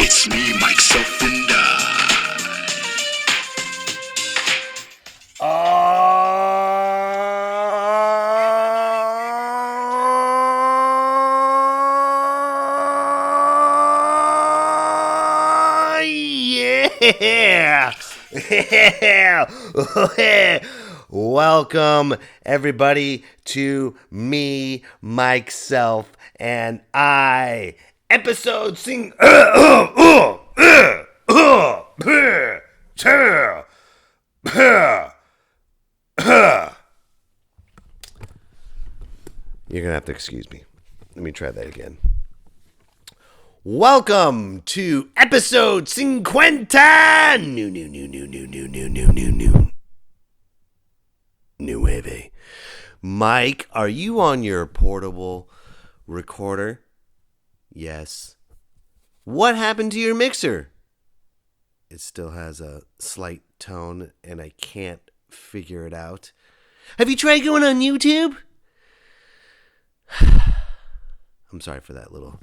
It's me, myself, and Yeah! Welcome, everybody, to me, myself, and I. Episode sing. You're gonna have to excuse me. Let me try that again. Welcome to episode Cincuenta. Nueve. Mike, are you on your portable recorder? Yes. What happened to your mixer? It still has a slight tone and I can't figure it out. Have you tried going on YouTube? I'm sorry for that little...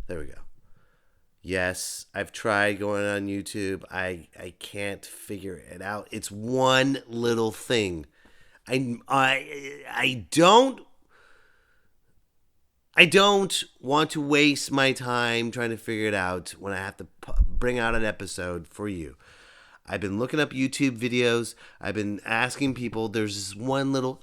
There we go. Yes, I've tried going on YouTube. I can't figure it out. It's one little thing. I don't want to waste my time trying to figure it out when I have to bring out an episode for you. I've been looking up YouTube videos. I've been asking people. There's this one little...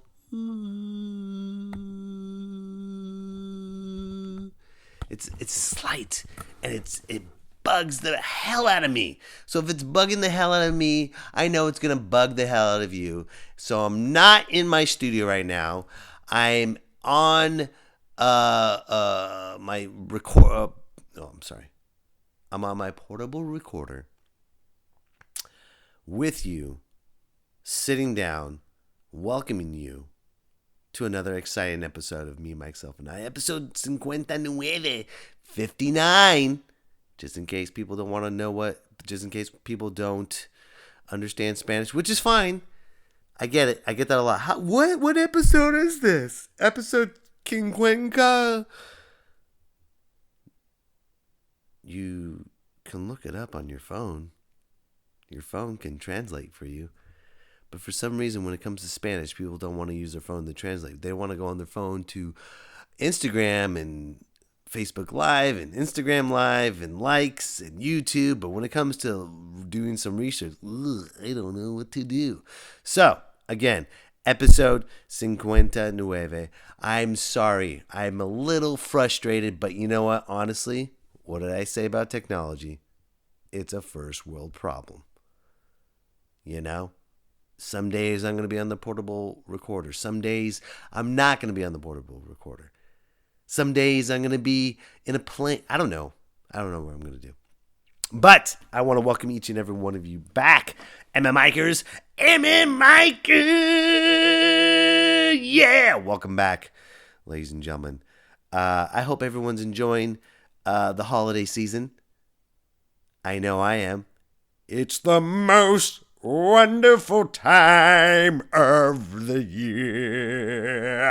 It's slight, and it bugs the hell out of me. So if it's bugging the hell out of me, I know it's going to bug the hell out of you. So I'm not in my studio right now. I'm on my record... I'm on my portable recorder with you, sitting down, welcoming you to another exciting episode of Me, Myself, and I. Episode 59, 59. Just in case people don't want to know just in case people don't understand Spanish, which is fine. I get it. I get that a lot. What episode is this? Episode Cincuenta. You can look it up on your phone. Your phone can translate for you. But for some reason, when it comes to Spanish, people don't want to use their phone to translate. They want to go on their phone to Instagram and Facebook Live and Instagram Live and likes and YouTube. But when it comes to doing some research, I don't know what to do. So, again, episode 59. I'm sorry. I'm a little frustrated, but you know what? Honestly, what did I say about technology? It's a first world problem. You know? Some days I'm going to be on the portable recorder. Some days I'm not going to be on the portable recorder. Some days I'm going to be in a plane. I don't know what I'm going to do. But I want to welcome each and every one of you back. MMikers. Yeah. Welcome back, ladies and gentlemen. I hope everyone's enjoying the holiday season. I know I am. It's the most wonderful time of the year.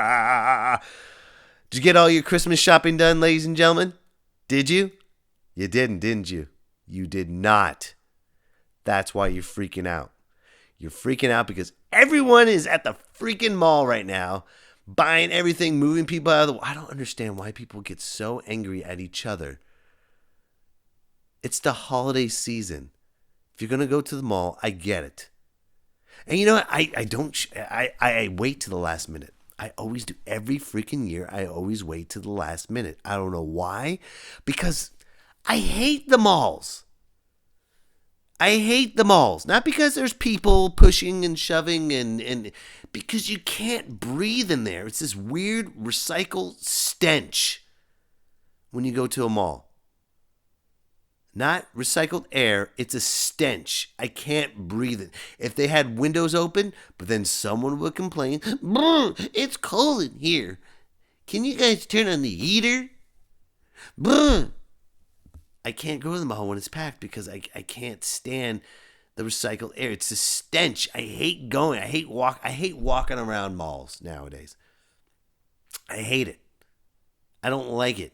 Did you get all your Christmas shopping done, ladies and gentlemen? Did you? You didn't you? You did not. That's why you're freaking out. You're freaking out because everyone is at the freaking mall right now, buying everything, moving people out of the... I don't understand why people get so angry at each other. It's the holiday season. If you're going to go to the mall, I get it. And you know what? I wait to the last minute. I always do. Every freaking year, I always wait to the last minute. I don't know why. Because I hate the malls. I hate the malls. Not because there's people pushing and shoving and because you can't breathe in there. It's this weird recycled stench when you go to a mall. Not recycled air, it's a stench. I can't breathe it. If they had windows open, but then someone would complain, it's cold in here. Can you guys turn on the heater? I can't go to the mall when it's packed because I can't stand the recycled air. It's a stench. I hate going. I hate walking around malls nowadays. I hate it. I don't like it.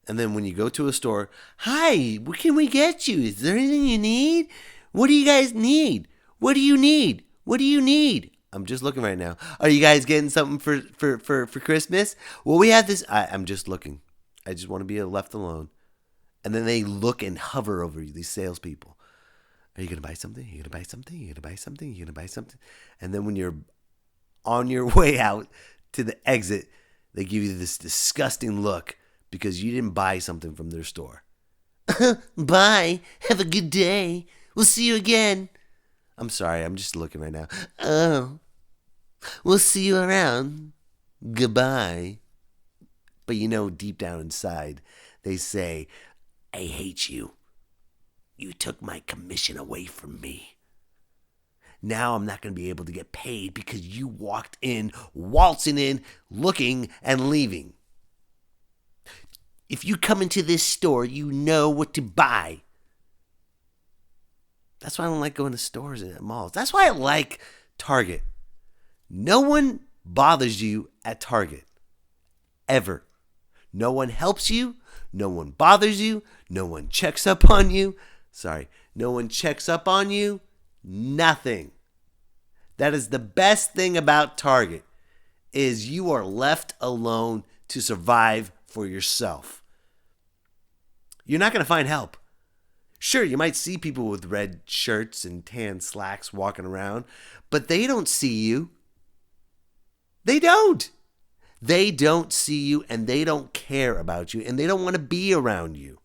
And then when you go to a store, hi, what can we get you? Is there anything you need? What do you guys need? What do you need? What do you need? I'm just looking right now. Are you guys getting something for Christmas? Well, we have this. I'm just looking. I just want to be left alone. And then they look and hover over you, these salespeople. Are you going to buy something? Are you going to buy something? Are you going to buy something? Are you going to buy something? And then when you're on your way out to the exit, they give you this disgusting look because you didn't buy something from their store. Bye. Have a good day. We'll see you again. I'm sorry. I'm just looking right now. Oh. We'll see you around. Goodbye. But you know, deep down inside, they say, I hate you. You took my commission away from me. Now I'm not going to be able to get paid because you walked in, waltzing in, looking, and leaving. If you come into this store, you know what to buy. That's why I don't like going to stores and at malls. That's why I like Target. No one bothers you at Target. Ever. No one helps you. No one bothers you. No one checks up on you. No one checks up on you. Nothing. That is the best thing about Target, is you are left alone to survive for yourself. You're not going to find help. Sure, you might see people with red shirts and tan slacks walking around, but they don't see you. They don't. They don't see you, and they don't care about you, and they don't want to be around you,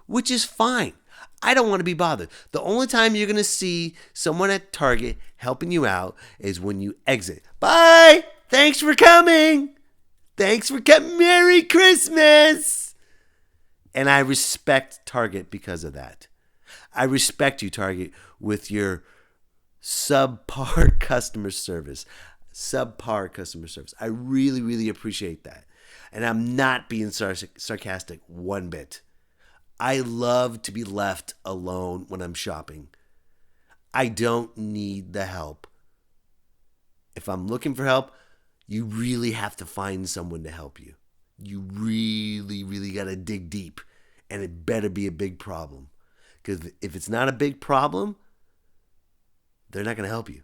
which is fine. I don't want to be bothered. The only time you're going to see someone at Target helping you out is when you exit. Bye. Thanks for coming. Thanks for coming. Merry Christmas. And I respect Target because of that. I respect you, Target, with your subpar customer service. Subpar customer service. I really, really appreciate that. And I'm not being sarcastic one bit. I love to be left alone when I'm shopping. I don't need the help. If I'm looking for help, you really have to find someone to help you. You really, really got to dig deep. And it better be a big problem. Because if it's not a big problem, they're not going to help you.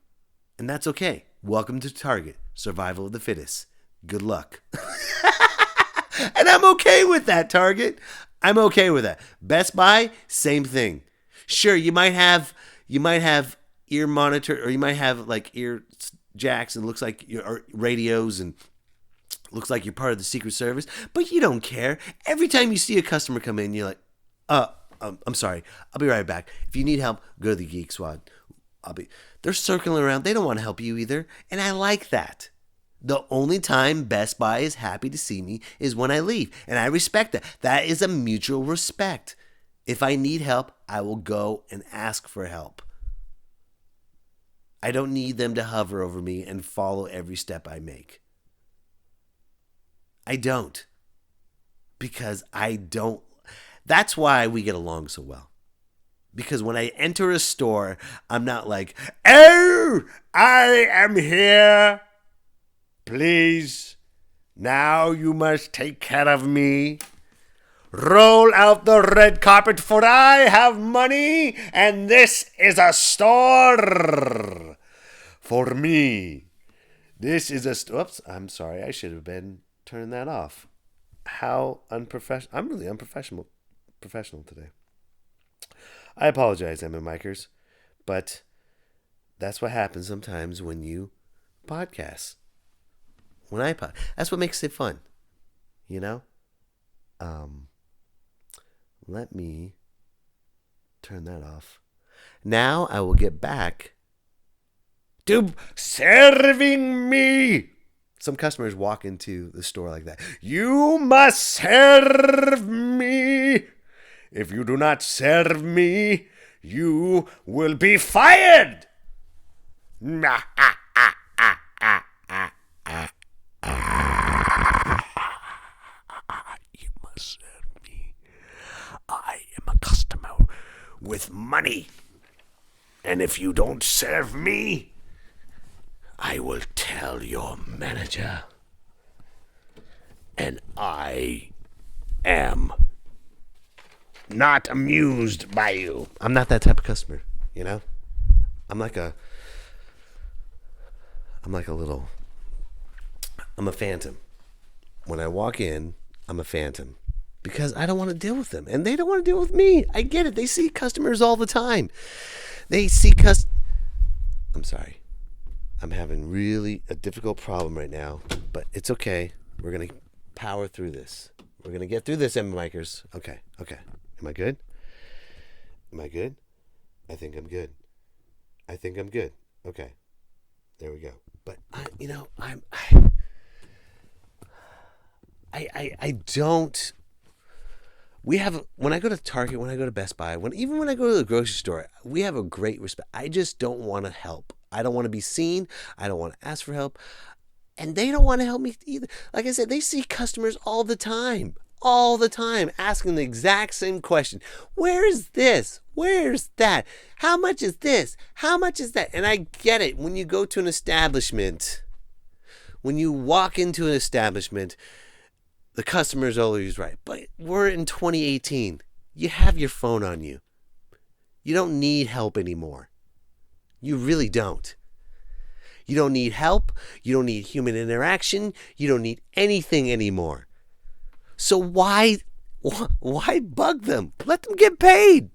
And that's okay. Welcome to Target. Survival of the fittest. Good luck. And I'm okay with that, Target. I'm okay with that. Best Buy, same thing. Sure, you might have ear monitor, or you might have like ear jacks and looks like your radios and looks like you're part of the Secret Service, but you don't care. Every time you see a customer come in, you're like, I'm sorry, I'll be right back. If you need help, go to the Geek Squad. They're circling around. They don't want to help you either, and I like that. The only time Best Buy is happy to see me is when I leave, and I respect that. That is a mutual respect. If I need help, I will go and ask for help. I don't need them to hover over me and follow every step I make. I don't. Because I don't. That's why we get along so well. Because when I enter a store, I'm not like, oh, I am here. Please, now you must take care of me. Roll out the red carpet, for I have money, and this is a store for me. This is a store. Oops, I'm sorry. I should have been turning that off. How unprofessional. I'm really unprofessional today. I apologize, MMikers, but that's what happens sometimes when you podcast. When I podcast, that's what makes it fun, you know. Let me turn that off. Now I will get back to serving me. Some customers walk into the store like that. You must serve me. If you do not serve me, you will be fired. You must serve me. I am a customer with money. And if you don't serve me, I will tell your manager. And I am not amused by you. I'm not that type of customer, you know? I'm a phantom. When I walk in, I'm a phantom because I don't want to deal with them and they don't want to deal with me. I get it. They see customers all the time. I'm sorry. I'm having really a difficult problem right now, but it's okay. We're going to power through this. We're going to get through this, MMikers. Okay. Am I good? I think I'm good. Okay. There we go. But I don't. When I go to Target, when I go to Best Buy, even when I go to the grocery store, we have a great respect. I just don't want to help. I don't want to be seen. I don't want to ask for help. And they don't want to help me either. Like I said, they see customers all the time, asking the exact same question. Where is this? Where's that? How much is this? How much is that? And I get it. When you go to an establishment, when you walk into an establishment, the customer is always right. But we're in 2018. You have your phone on you. You don't need help anymore. You really don't. You don't need help. You don't need human interaction. You don't need anything anymore. So why bug them? Let them get paid.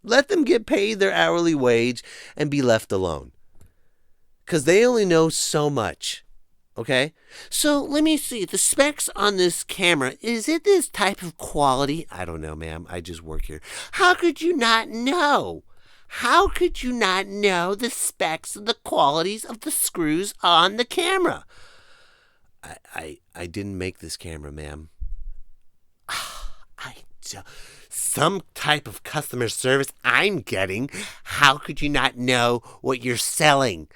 Let them get paid their hourly wage and be left alone. Because they only know so much. Okay? So let me see. The specs on this camera, is it this type of quality? I don't know, ma'am. I just work here. How could you not know? How could you not know the specs and the qualities of the screws on the camera? I didn't make this camera, ma'am. Some type of customer service I'm getting. How could you not know what you're selling?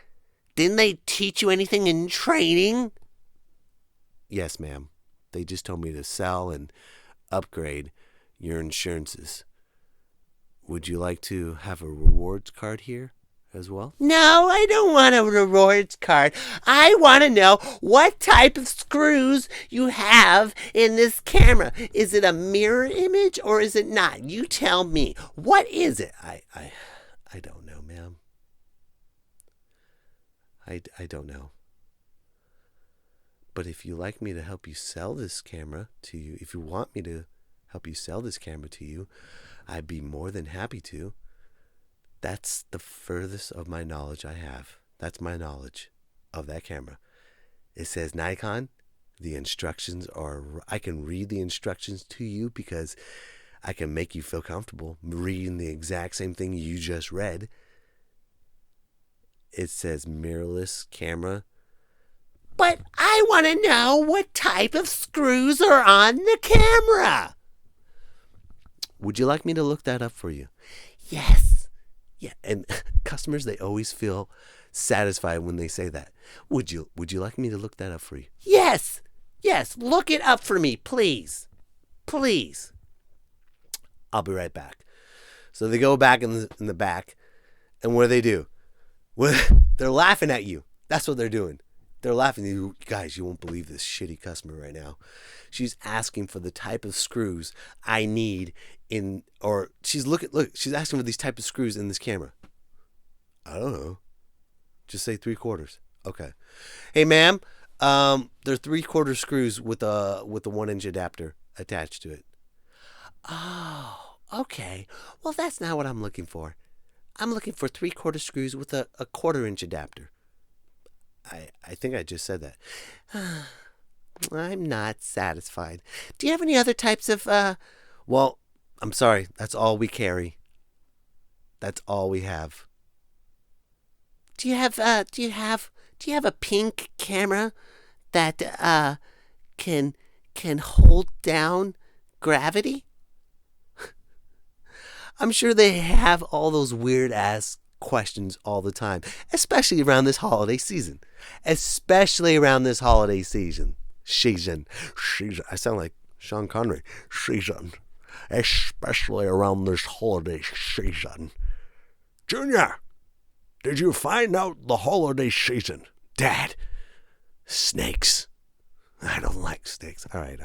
Didn't they teach you anything in training? Yes, ma'am. They just told me to sell and upgrade your insurances. Would you like to have a rewards card here as well? No, I don't want a rewards card. I want to know what type of screws you have in this camera. Is it a mirror image or is it not? You tell me. What is it? I don't know, ma'am. I don't know. But if you like me to help you sell this camera to you, if you want me to help you sell this camera to you, I'd be more than happy to. That's the furthest of my knowledge I have. That's my knowledge of that camera. It says Nikon. The instructions are, I can read the instructions to you because I can make you feel comfortable reading the exact same thing you just read. It says mirrorless camera. But I want to know what type of screws are on the camera. Would you like me to look that up for you? Yes. Yeah, and customers, they always feel satisfied when they say that. Would you like me to look that up for you? Yes. Yes, look it up for me, please. Please. I'll be right back. So they go back in the back, and what do? Well, they're laughing at you. That's what they're doing. They're laughing at you. Guys, you won't believe this shitty customer right now. She's asking for the type of screws I need she's asking for these type of screws in this camera. I don't know. Just say 3/4. Okay. Hey, ma'am, they're 3/4 screws with a 1-inch adapter attached to it. Oh, okay. Well, that's not what I'm looking for. I'm looking for 3/4 screws with a 1/4-inch adapter. I think I just said that. I'm not satisfied. Do you have any other types of, well, I'm sorry. That's all we carry. That's all we have. Do you have a pink camera that, can hold down gravity? I'm sure they have all those weird-ass questions all the time, especially around this holiday season. I sound like Sean Connery. Season. Especially around this holiday season. Junior, did you find out the holiday season? Dad, snakes. I don't like snakes. All right.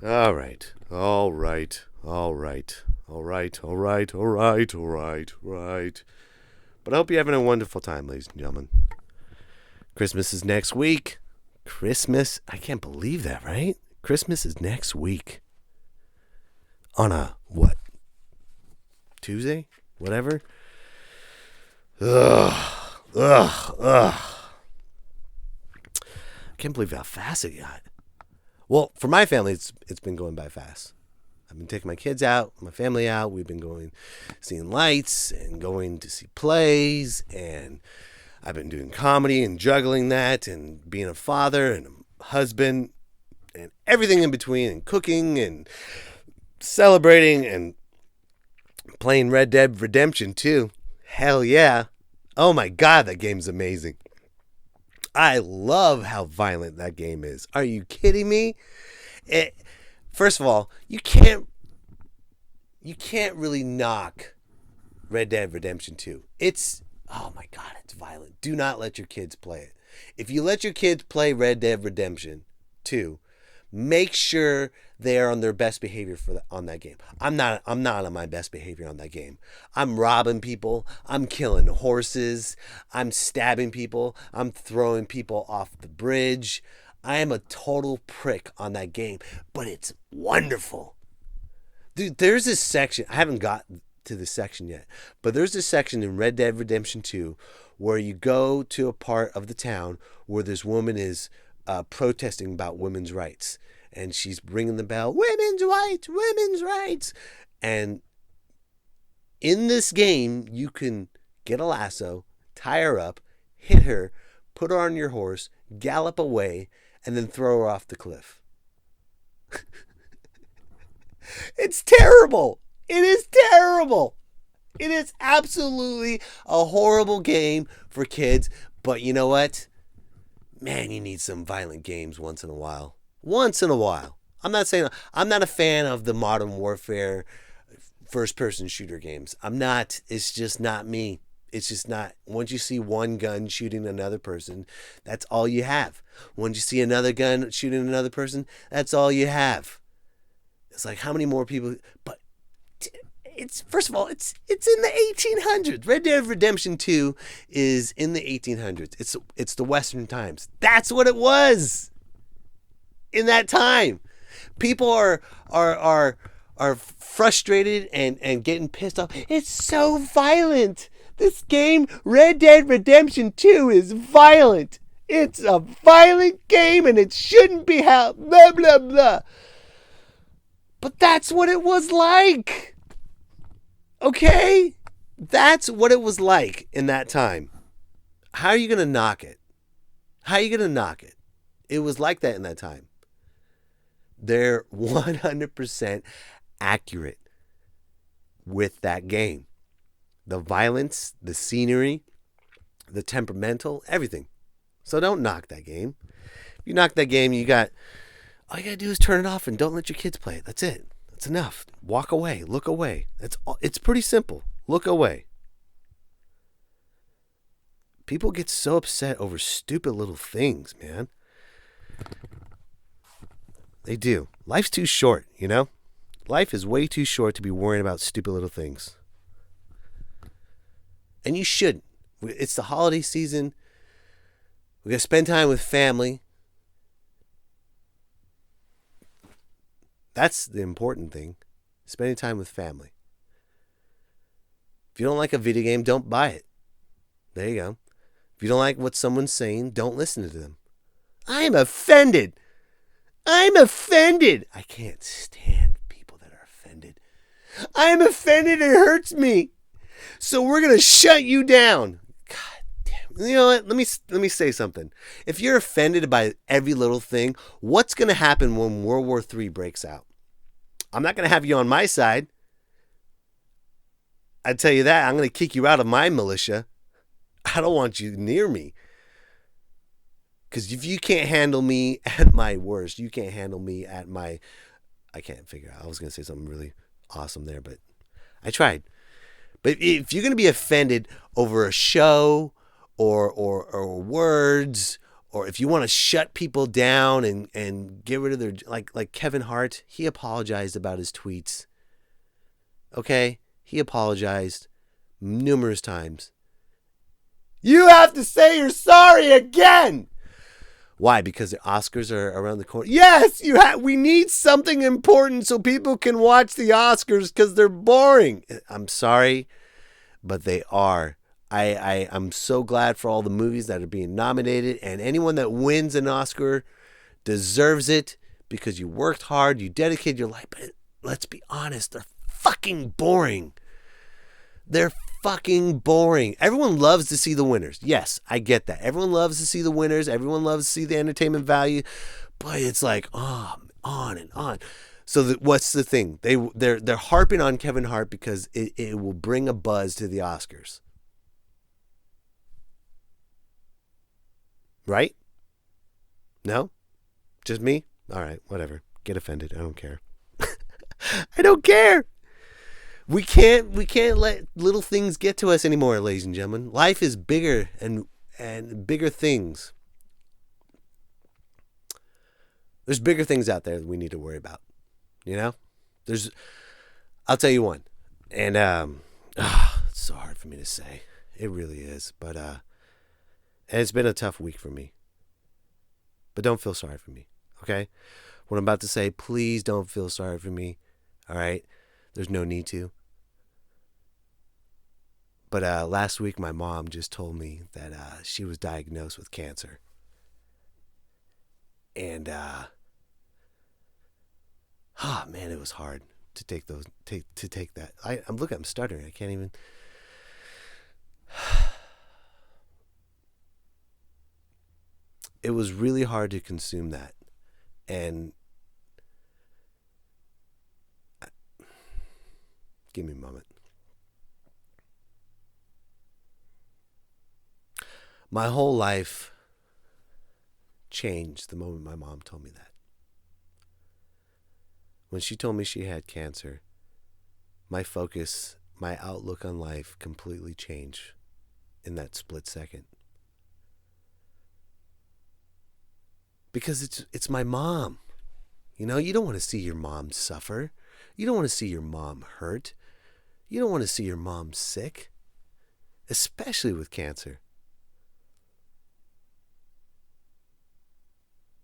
All right. All right. All right. All right. All right. All right. All right. Right. But I hope you're having a wonderful time, ladies and gentlemen. Christmas is next week. Christmas. I can't believe that, right? Christmas is next week. On a what? Tuesday? Whatever. Ugh. Ugh. Ugh. I can't believe how fast it got. Well, for my family, it's been going by fast. I've been taking my kids out, my family out. We've been going, seeing lights and going to see plays. And I've been doing comedy and juggling that and being a father and a husband and everything in between and cooking and celebrating and playing Red Dead Redemption 2. Hell yeah. Oh my God, that game's amazing. I love how violent that game is. Are you kidding me? First of all, you can't really knock Red Dead Redemption 2. Oh my God, it's violent. Do not let your kids play it. If you let your kids play Red Dead Redemption 2, make sure they are on their best behavior on that game. I'm not on my best behavior on that game. I'm robbing people. I'm killing horses. I'm stabbing people. I'm throwing people off the bridge. I am a total prick on that game, but it's wonderful. Dude, there's this section. I haven't got to this section yet, but there's this section in Red Dead Redemption 2 where you go to a part of the town where this woman is protesting about women's rights. And she's ringing the bell, women's rights, women's rights. And in this game, you can get a lasso, tie her up, hit her, put her on your horse, gallop away, and then throw her off the cliff. It's terrible. It is terrible. It is absolutely a horrible game for kids. But you know what? Man, you need some violent games once in a while. Once in a while. I'm not a fan of the Modern Warfare first-person shooter games. I'm not. It's just not me. It's just not. Once you see one gun shooting another person, that's all you have. Once you see another gun shooting another person, that's all you have. It's like, how many more people? But first of all, it's in the 1800s. Red Dead Redemption 2 is in the 1800s. It's the Western times. That's what it was in that time. People are frustrated and getting pissed off. It's so violent. This game, Red Dead Redemption 2, is violent. It's a violent game and it shouldn't be how blah blah blah. But that's what it was like. Okay? That's what it was like in that time. How are you going to knock it? How are you going to knock it? It was like that in that time. They're 100% accurate with that game. The violence, the scenery, the temperamental, everything. So don't knock that game. If you knock that game, all you got to do is turn it off and don't let your kids play it. That's it. That's enough. Walk away. Look away. It's pretty simple. Look away. People get so upset over stupid little things, man. They do. Life's too short, you know? Life is way too short to be worrying about stupid little things. And you shouldn't. It's the holiday season. We're going to spend time with family. That's the important thing. Spending time with family. If you don't like a video game, don't buy it. There you go. If you don't like what someone's saying, don't listen to them. I'm offended. I'm offended. I can't stand people that are offended. I'm offended. It hurts me. So we're going to shut you down. God damn. You know what? Let me say something. If you're offended by every little thing, what's going to happen when World War III breaks out? I'm not going to have you on my side. I tell you that. I'm going to kick you out of my militia. I don't want you near me. Because if you can't handle me at my worst, you can't handle me at my... I can't figure out. I was going to say something really awesome there, but I tried. But if you're going to be offended over a show or words or if you want to shut people down and get rid of their, like Kevin Hart, he apologized about his tweets. Okay? He apologized numerous times. You have to say you're sorry again. Why? Because the Oscars are around the corner. Yes, we need something important so people can watch the Oscars because they're boring. I'm sorry, but they are. I'm so glad for all the movies that are being nominated, and anyone that wins an Oscar deserves it because you worked hard, you dedicated your life. But let's be honest, they're fucking boring. They're fucking boring. Everyone loves to see the winners. Yes, I get that. Everyone loves to see the winners. Everyone loves to see the entertainment value. But it's like, on and on. So what's the thing? They're harping on Kevin Hart because it will bring a buzz to the Oscars. Right? No? Just me? All right, whatever. Get offended. I don't care. I don't care. We can't let little things get to us anymore, ladies and gentlemen. Life is bigger and bigger things. There's bigger things out there that we need to worry about. You know? I'll tell you one. And it's so hard for me to say. It really is. But and it's been a tough week for me. But don't feel sorry for me. Okay? What I'm about to say, please don't feel sorry for me. All right? There's no need to. But last week, my mom just told me that she was diagnosed with cancer. And, man, it was hard to take that. I'm stuttering. I can't even. It was really hard to consume that. And give me a moment. My whole life changed the moment my mom told me that. When she told me she had cancer, my focus, my outlook on life completely changed in that split second. Because it's my mom. You know, you don't want to see your mom suffer. You don't want to see your mom hurt. You don't want to see your mom sick, especially with cancer.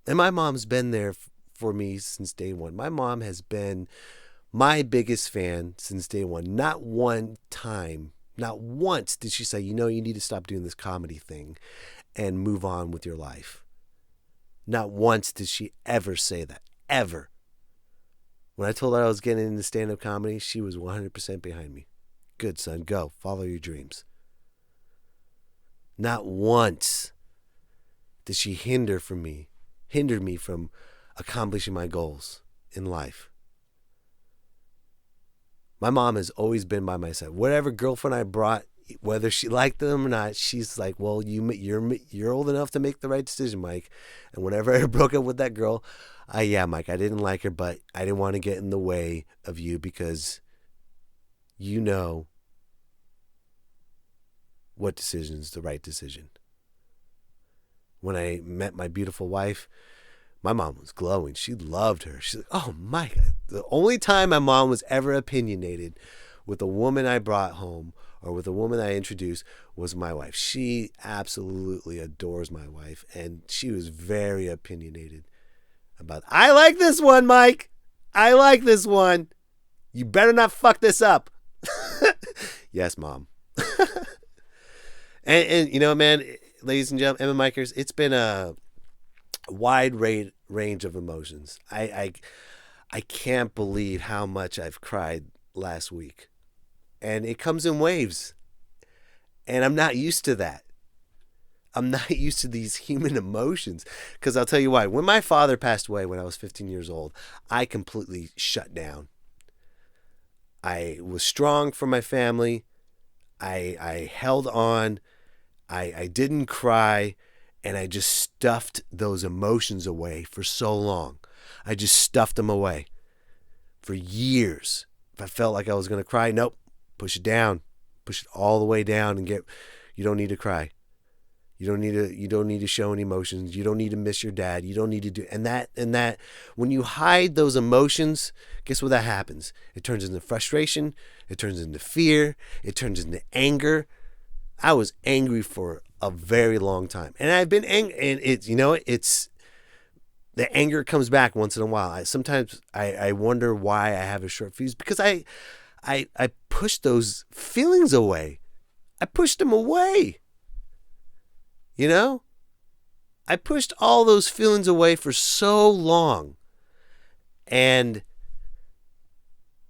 And my mom's been there for me since day one. My mom has been my biggest fan since day one. Not one time, not once did she say, you need to stop doing this comedy thing and move on with your life. Not once did she ever say that. Ever. When I told her I was getting into stand-up comedy, she was 100% behind me. Good, son. Go. Follow your dreams. Not once did she hinder me from accomplishing my goals in life. My mom has always been by my side. Whatever girlfriend I brought, whether she liked them or not, she's like, well, you're old enough to make the right decision, Mike. And whenever I broke up with that girl, Mike, I didn't like her, but I didn't want to get in the way of you because you know what decision is the right decision. When I met my beautiful wife, my mom was glowing. She loved her. She's like, oh, Mike. The only time my mom was ever opinionated with a woman I brought home or with a woman I introduced was my wife. She absolutely adores my wife, and she was very opinionated about, I like this one, Mike. I like this one. You better not fuck this up. Yes, Mom. and man, ladies and gentlemen, MMikers, it's been a wide range of emotions. I can't believe how much I've cried last week. And it comes in waves. And I'm not used to that. I'm not used to these human emotions. Because I'll tell you why. When my father passed away when I was 15 years old, I completely shut down. I was strong for my family. I held on. I didn't cry. And I just stuffed those emotions away for so long. I just stuffed them away for years. If I felt like I was going to cry, nope. Push it down. Push it all the way down and you don't need to cry. You don't need to show any emotions. You don't need to miss your dad. You don't need to do and that when you hide those emotions, guess what that happens? It turns into frustration, it turns into fear, it turns into anger. I was angry for a very long time. And I've been angry, and it's the anger comes back once in a while. Sometimes I wonder why I have a short fuse, because I push those feelings away. I pushed them away. I pushed all those feelings away for so long.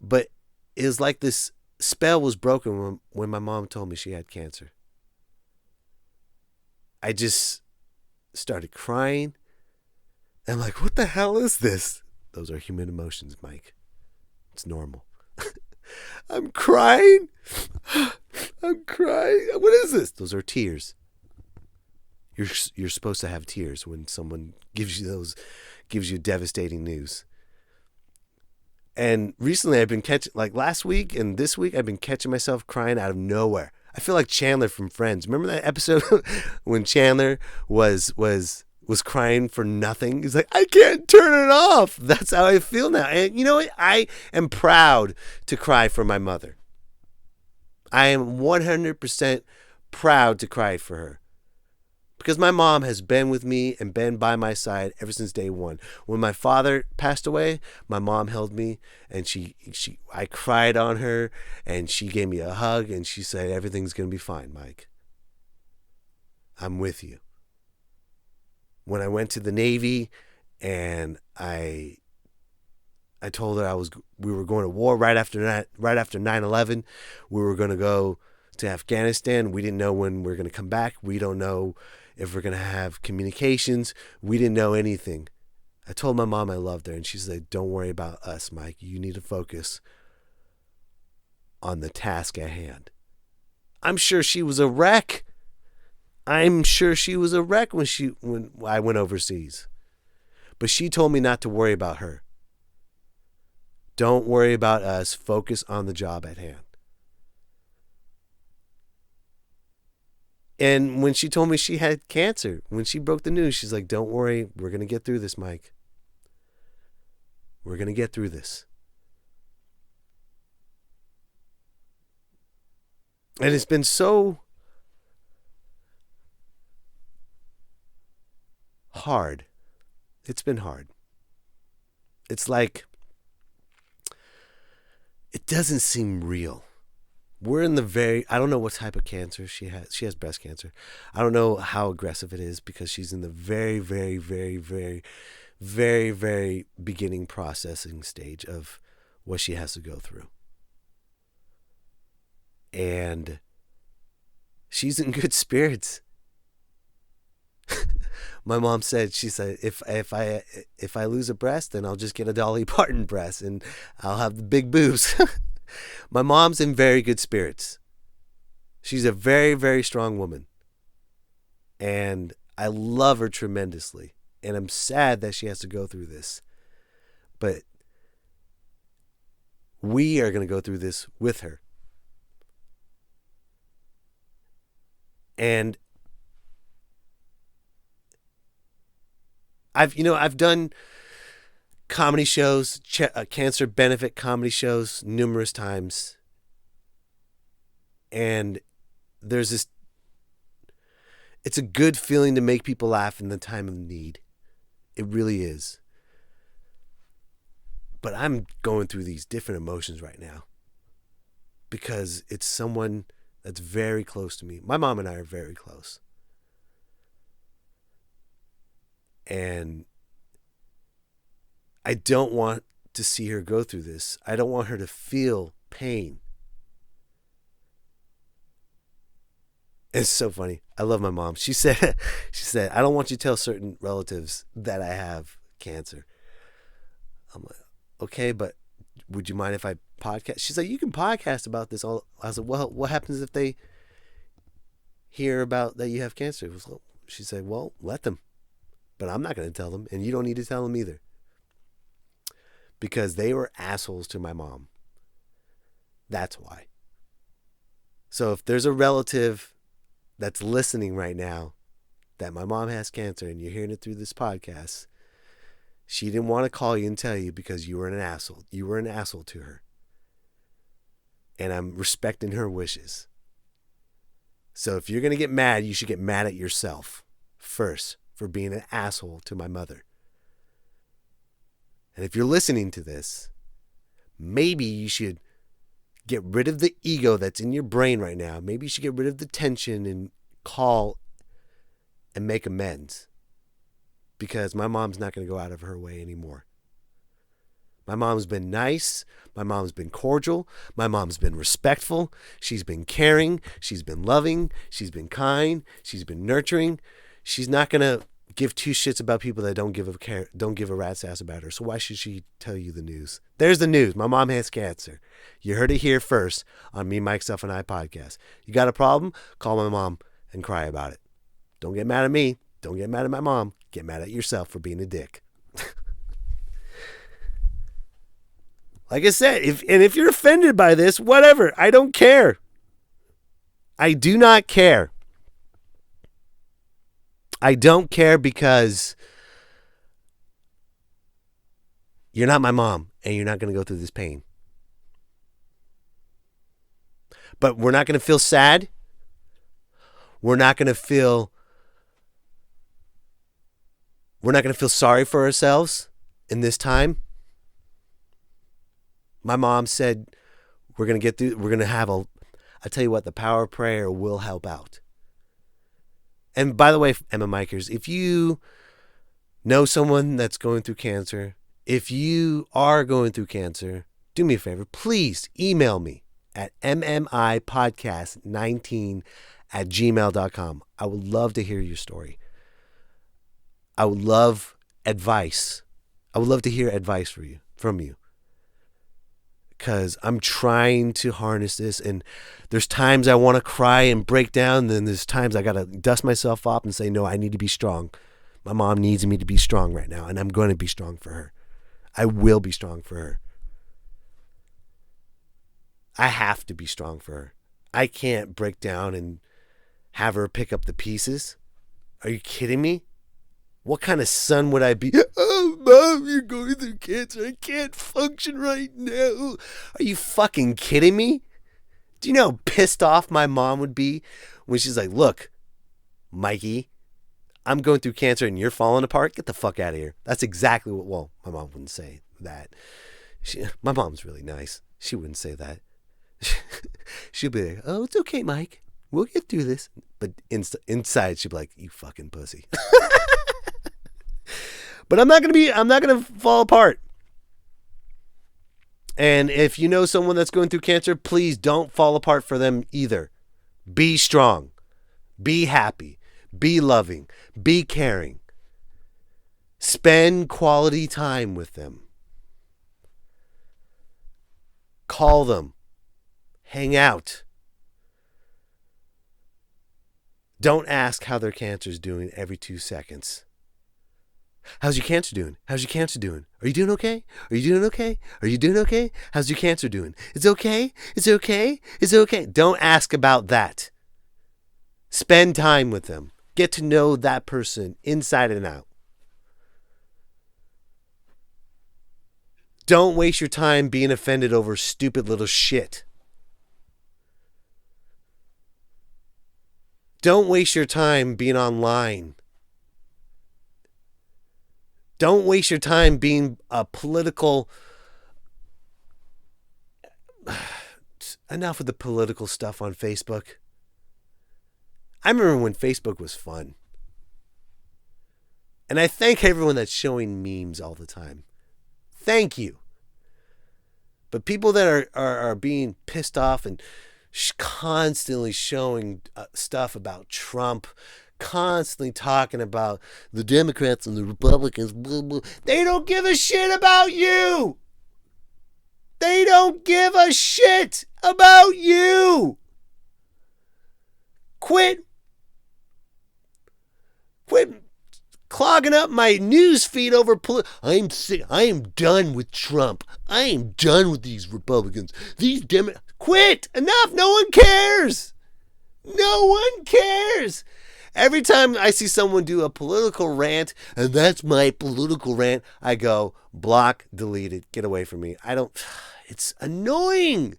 But it was like this spell was broken when my mom told me she had cancer. I just started crying. I'm like, what the hell is this? Those are human emotions, Mike. It's normal. I'm crying. I'm crying. What is this? Those are tears. You're supposed to have tears when someone gives you devastating news. And recently I've been catching, like last week and this week, I've been catching myself crying out of nowhere. I feel like Chandler from Friends. Remember that episode when Chandler was crying for nothing? He's like, I can't turn it off. That's how I feel now. And you know what? I am proud to cry for my mother. I am 100% proud to cry for her. Because my mom has been with me and been by my side ever since day one. When my father passed away, my mom held me and I cried on her and she gave me a hug and she said, everything's going to be fine, Mike. I'm with you. When I went to the Navy and I told her we were going to war right after 9/11. We were going to go to Afghanistan. We didn't know when we were going to come back. We don't know if we're going to have communications. We didn't know anything. I told my mom I loved her, and she said, don't worry about us, Mike. You need to focus on the task at hand. I'm sure she was a wreck. I'm sure she was a wreck when I went overseas. But she told me not to worry about her. Don't worry about us. Focus on the job at hand. And when she told me she had cancer, when she broke the news, she's like, don't worry, we're going to get through this, Mike. We're going to get through this. And it's been so hard. It's been hard. It's like, it doesn't seem real. We're in I don't know what type of cancer she has. She has breast cancer. I don't know how aggressive it is because she's in the very, very, very, very, very, very beginning processing stage of what she has to go through. And she's in good spirits. My mom said, she said, if I lose a breast, then I'll just get a Dolly Parton breast and I'll have the big boobs. My mom's in very good spirits. She's a very, very strong woman. And I love her tremendously. And I'm sad that she has to go through this. But we are going to go through this with her. And I've done comedy shows, cancer benefit comedy shows numerous times. And it's a good feeling to make people laugh in the time of need. It really is. But I'm going through these different emotions right now because it's someone that's very close to me. My mom and I are very close. And I don't want to see her go through this. I don't want her to feel pain. It's so funny. I love my mom. She said, I don't want you to tell certain relatives that I have cancer. I'm like, okay, but would you mind if I podcast? She's like, you can podcast about this. I said, well, what happens if they hear about that you have cancer? She said, well, let them. But I'm not going to tell them, and you don't need to tell them either. Because they were assholes to my mom. That's why. So if there's a relative that's listening right now that my mom has cancer and you're hearing it through this podcast, she didn't want to call you and tell you because you were an asshole. You were an asshole to her. And I'm respecting her wishes. So if you're going to get mad, you should get mad at yourself first for being an asshole to my mother. And if you're listening to this, maybe you should get rid of the ego that's in your brain right now. Maybe you should get rid of the tension and call and make amends. Because my mom's not going to go out of her way anymore. My mom's been nice. My mom's been cordial. My mom's been respectful. She's been caring. She's been loving. She's been kind. She's been nurturing. She's not going to give two shits about people that don't give a rat's ass about her. So why should she tell you the news? There's the news. My mom has cancer. You heard it here first on Me, Mike, Stuff, and I podcast. You got a problem? Call my mom and cry about it. Don't get mad at me. Don't get mad at my mom. Get mad at yourself for being a dick. Like I said, if you're offended by this, whatever. I don't care. I do not care. I don't care because you're not my mom and you're not going to go through this pain. But we're not going to feel sad. We're not going to feel sorry for ourselves in this time. My mom said we're going to get through, we're going to have I tell you what, the power of prayer will help out. And by the way, MMikers, if you know someone that's going through cancer, if you are going through cancer, do me a favor, please email me at mmipodcast19@gmail.com. I would love to hear your story. I would love advice. I would love to hear advice from you. Because I'm trying to harness this, and there's times I want to cry and break down, and then there's times I got to dust myself off and say, no, I need to be strong. My mom needs me to be strong right now, and I'm going to be strong for her. I will be strong for her. I have to be strong for her. I can't break down and have her pick up the pieces. Are you kidding me? What kind of son would I be? Oh, Mom, you're going through cancer. I can't function right now. Are you fucking kidding me? Do you know how pissed off my mom would be when she's like, look, Mikey, I'm going through cancer and you're falling apart? Get the fuck out of here. That's exactly what, well, my mom wouldn't say that. My mom's really nice. She wouldn't say that. She'll be like, oh, it's okay, Mike. We'll get through this. But inside, she'll be like, you fucking pussy. But I'm not going to fall apart. And if you know someone that's going through cancer, please don't fall apart for them either. Be strong. Be happy. Be loving. Be caring. Spend quality time with them. Call them. Hang out. Don't ask how their cancer's doing every 2 seconds. How's your cancer doing? How's your cancer doing? Are you doing okay? Are you doing okay? Are you doing okay? How's your cancer doing? It's okay? It's okay? It's okay? Don't ask about that. Spend time with them. Get to know that person inside and out. Don't waste your time being offended over stupid little shit. Don't waste your time being online. Don't waste your time being a political... Enough with the political stuff on Facebook. I remember when Facebook was fun. And I thank everyone that's showing memes all the time. Thank you. But people that are being pissed off and constantly showing stuff about Trump, constantly talking about the Democrats and the Republicans, blah, blah. They don't give a shit about you. They don't give a shit about you. Quit clogging up my news feed over I'm sick. I am done with Trump. I am done with these Republicans. These Democrats. Quit. Enough. No one cares. No one cares. Every time I see someone do a political rant, and that's my political rant, I go, block, delete it, get away from me. It's annoying.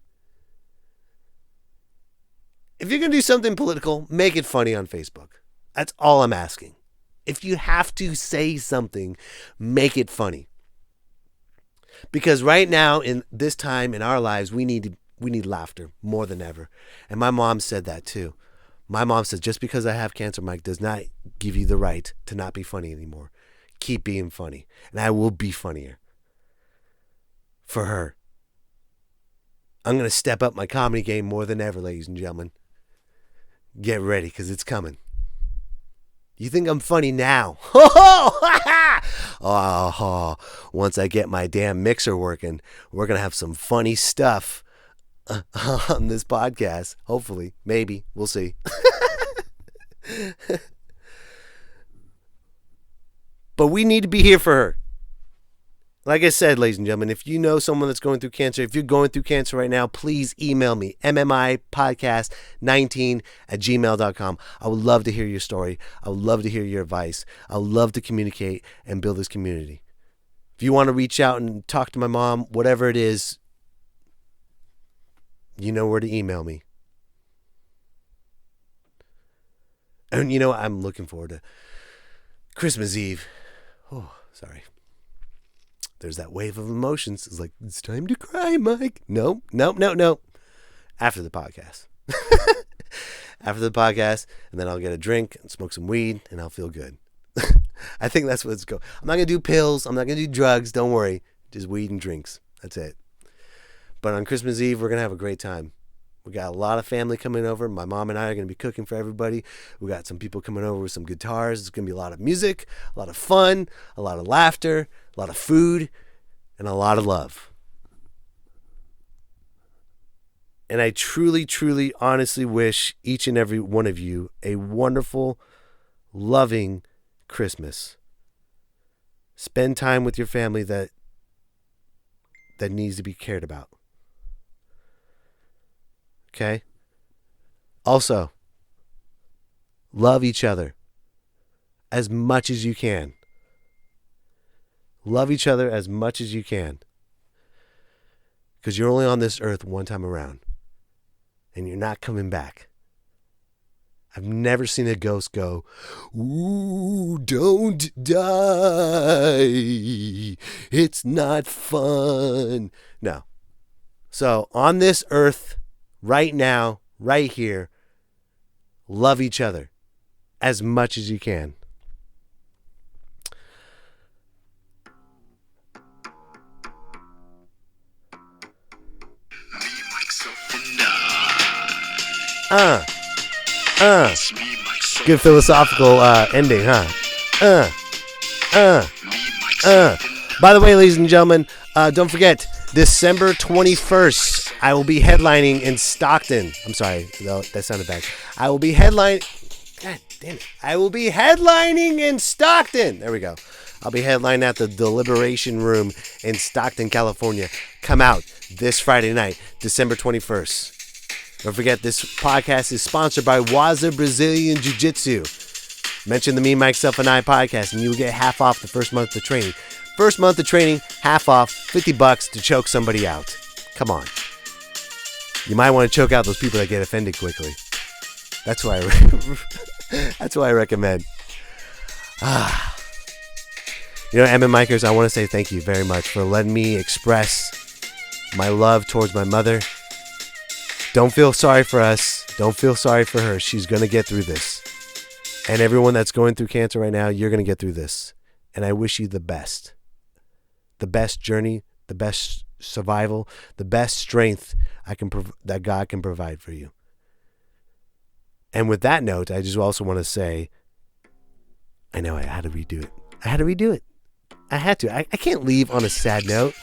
If you're going to do something political, make it funny on Facebook. That's all I'm asking. If you have to say something, make it funny. Because right now, in this time in our lives, we need laughter more than ever. And my mom said that too. My mom said, just because I have cancer, Mike, does not give you the right to not be funny anymore. Keep being funny. And I will be funnier. For her. I'm going to step up my comedy game more than ever, ladies and gentlemen. Get ready, because it's coming. You think I'm funny now? Oh, once I get my damn mixer working, we're going to have some funny stuff on this podcast. Hopefully. Maybe. We'll see. But we need to be here for her. Like I said, ladies and gentlemen, if you know someone that's going through cancer, if you're going through cancer right now, please email me, mmipodcast19@gmail.com. I would love to hear your story. I would love to hear your advice. I would love to communicate and build this community. If you want to reach out and talk to my mom, whatever it is, you know where to email me. And you know, I'm looking forward to Christmas Eve. Oh, sorry. There's that wave of emotions. It's like, it's time to cry, Mike. No. After the podcast. After the podcast, and then I'll get a drink and smoke some weed, and I'll feel good. I think that's what's going. I'm not going to do pills. I'm not going to do drugs. Don't worry. Just weed and drinks. That's it. But on Christmas Eve, we're going to have a great time. We got a lot of family coming over. My mom and I are going to be cooking for everybody. We got some people coming over with some guitars. It's going to be a lot of music, a lot of fun, a lot of laughter, a lot of food, and a lot of love. And I truly, truly, honestly wish each and every one of you a wonderful, loving Christmas. Spend time with your family that needs to be cared about. Okay? Also, love each other as much as you can. Love each other as much as you can. Because you're only on this earth one time around. And you're not coming back. I've never seen a ghost go, "Ooh, don't die. It's not fun." No. So on this earth, right now, right here, love each other as much as you can. Good philosophical ending, huh? By the way, ladies and gentlemen, don't forget, December 21st, I will be headlining in Stockton. I'm sorry, that sounded bad. I will be headlining. God damn it. I will be headlining in Stockton. There we go. I'll be headlining at the Deliberation Room in Stockton, California. Come out this Friday night, December 21st. Don't forget, this podcast is sponsored by Waza Brazilian Jiu-Jitsu. Mention the Me, Myself, and I podcast, and you will get half off the first month of training. First month of training, half off, $50 to choke somebody out. Come on. You might want to choke out those people that get offended quickly. That's why I recommend. You know, MMikers, I want to say thank you very much for letting me express my love towards my mother. Don't feel sorry for us. Don't feel sorry for her. She's going to get through this. And everyone that's going through cancer right now, you're going to get through this. And I wish you the best. The best journey, the best survival, the best strength that God can provide for you. And with that note, I just also want to say, I know I had to redo it. I had to. I can't leave on a sad note.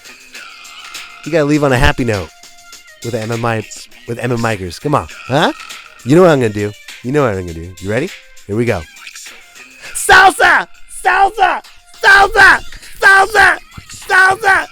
You got to leave on a happy note. With MMikers. Come on. Huh? You know what I'm going to do. You ready? Here we go. Salsa! Salsa! Salsa! Salsa! Salsa!